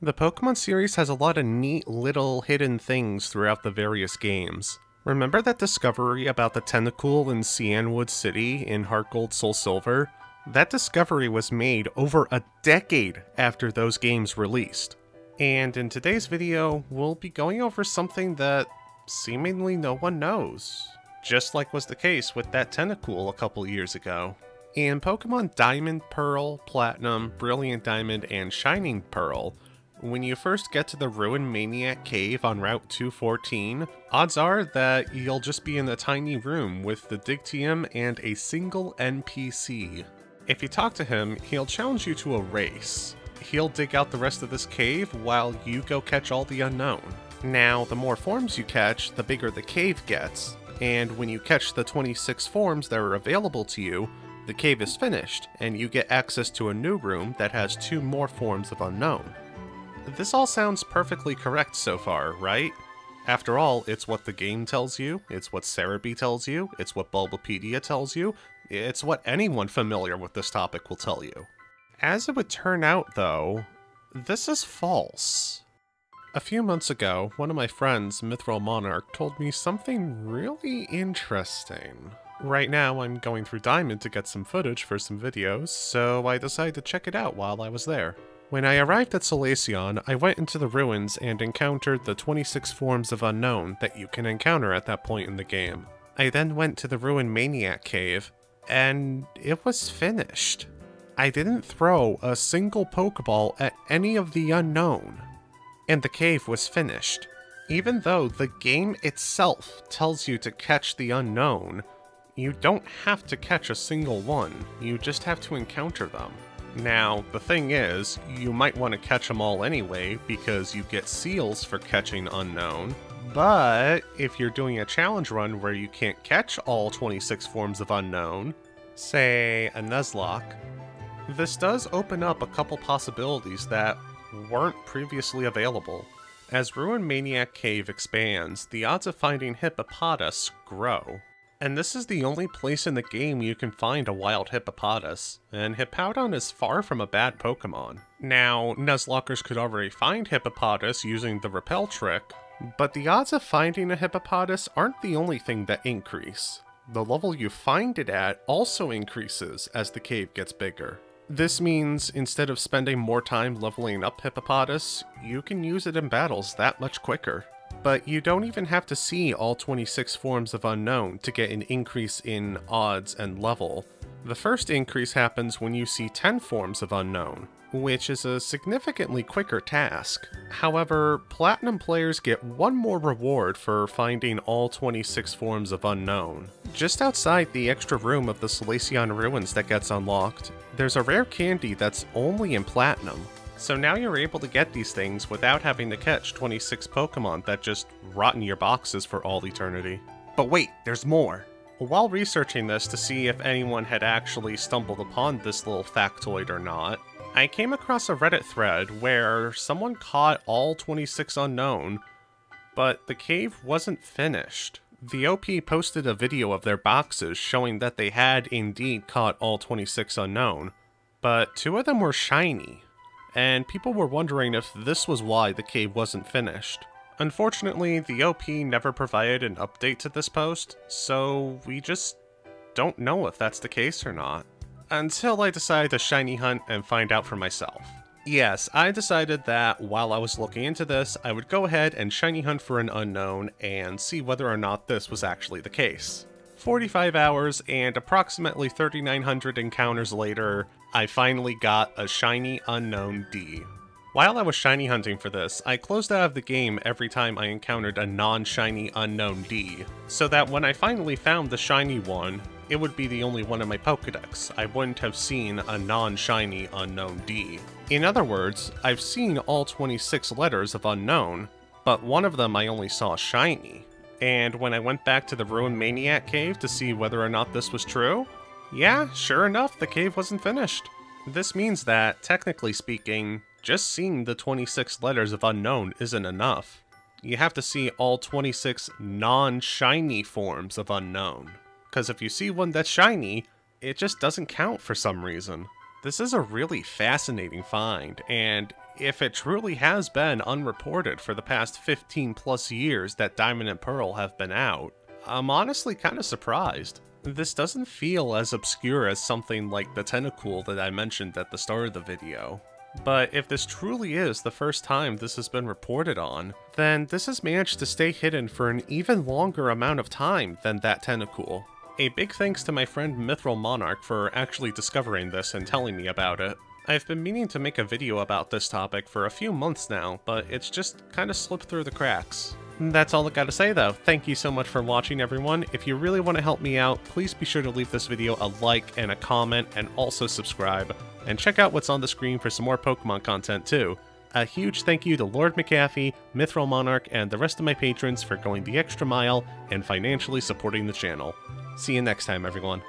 The Pokemon series has a lot of neat little hidden things throughout the various games. Remember that discovery about the Tentacool in Cianwood City in Heart Gold Soul Silver? That discovery was made over a decade after those games released. And in today's video, we'll be going over something that seemingly no one knows, just like was the case with that Tentacool a couple years ago. In Pokemon Diamond, Pearl, Platinum, Brilliant Diamond, and Shining Pearl, when you first get to the Ruin Maniac Cave on Route 214, odds are that you'll just be in a tiny room with the Digtium and a single NPC. If you talk to him, he'll challenge you to a race. He'll dig out the rest of this cave while you go catch all the Unown. Now, the more forms you catch, the bigger the cave gets, and when you catch the 26 forms that are available to you, the cave is finished, and you get access to a new room that has 2 more forms of Unown. This all sounds perfectly correct so far, right? After all, it's what the game tells you, it's what Cerebi tells you, it's what Bulbapedia tells you, it's what anyone familiar with this topic will tell you. As it would turn out, though, this is false. A few months ago, one of my friends, Mithril Monarch, told me something really interesting. Right now, I'm going through Diamond to get some footage for some videos, so I decided to check it out while I was there. When I arrived at Solaceon, I went into the ruins and encountered the 26 forms of Unown that you can encounter at that point in the game. I then went to the Ruin Maniac Cave, and it was finished. I didn't throw a single Pokeball at any of the Unown, and the cave was finished. Even though the game itself tells you to catch the Unown, you don't have to catch a single one, you just have to encounter them. Now, the thing is, you might want to catch them all anyway, because you get seals for catching Unown, but if you're doing a challenge run where you can't catch all 26 forms of Unown, say a Nuzlocke, this does open up a couple possibilities that weren't previously available. As Ruin Maniac Cave expands, the odds of finding Hippopotas grow. And this is the only place in the game you can find a wild Hippopotas, and Hippowdon is far from a bad Pokemon. Now, Nuzlockers could already find Hippopotas using the Repel trick, but the odds of finding a Hippopotas aren't the only thing that increase. The level you find it at also increases as the cave gets bigger. This means instead of spending more time leveling up Hippopotas, you can use it in battles that much quicker. But you don't even have to see all 26 forms of Unown to get an increase in odds and level. The first increase happens when you see 10 forms of Unown, which is a significantly quicker task. However, Platinum players get one more reward for finding all 26 forms of Unown. Just outside the extra room of the Solaceon ruins that gets unlocked, there's a rare candy that's only in Platinum. So now you're able to get these things without having to catch 26 Pokemon that just rot in your boxes for all eternity. But wait, there's more! While researching this to see if anyone had actually stumbled upon this little factoid or not, I came across a Reddit thread where someone caught all 26 Unown, but the cave wasn't finished. The OP posted a video of their boxes showing that they had indeed caught all 26 Unown, but 2 of them were shiny. And people were wondering if this was why the cave wasn't finished. Unfortunately, the OP never provided an update to this post, so we just don't know if that's the case or not. Until I decided to shiny hunt and find out for myself. Yes, I decided that while I was looking into this, I would go ahead and shiny hunt for an Unown and see whether or not this was actually the case. 45 hours and approximately 3,900 encounters later, I finally got a shiny Unown D. While I was shiny hunting for this, I closed out of the game every time I encountered a non-shiny Unown D, so that when I finally found the shiny one, it would be the only one in my Pokedex. I wouldn't have seen a non-shiny Unown D. In other words, I've seen all 26 letters of Unown, but one of them I only saw shiny. And when I went back to the Ruin Maniac Cave to see whether or not this was true, yeah, sure enough, the cave wasn't finished. This means that, technically speaking, just seeing the 26 letters of Unown isn't enough. You have to see all 26 non-shiny forms of Unown. Because if you see one that's shiny, it just doesn't count for some reason. This is a really fascinating find, and if it truly has been unreported for the past 15 plus years that Diamond and Pearl have been out, I'm honestly kind of surprised. This doesn't feel as obscure as something like the tentacle that I mentioned at the start of the video. But if this truly is the first time this has been reported on, then this has managed to stay hidden for an even longer amount of time than that tentacle. A big thanks to my friend Mithril Monarch for actually discovering this and telling me about it. I've been meaning to make a video about this topic for a few months now, but it's just kind of slipped through the cracks. That's all I gotta say though. Thank you so much for watching, everyone. If you really want to help me out, please be sure to leave this video a like and a comment, and also subscribe. And check out what's on the screen for some more Pokemon content too. A huge thank you to Lord McAfee, Mithril Monarch, and the rest of my patrons for going the extra mile and financially supporting the channel. See you next time, everyone.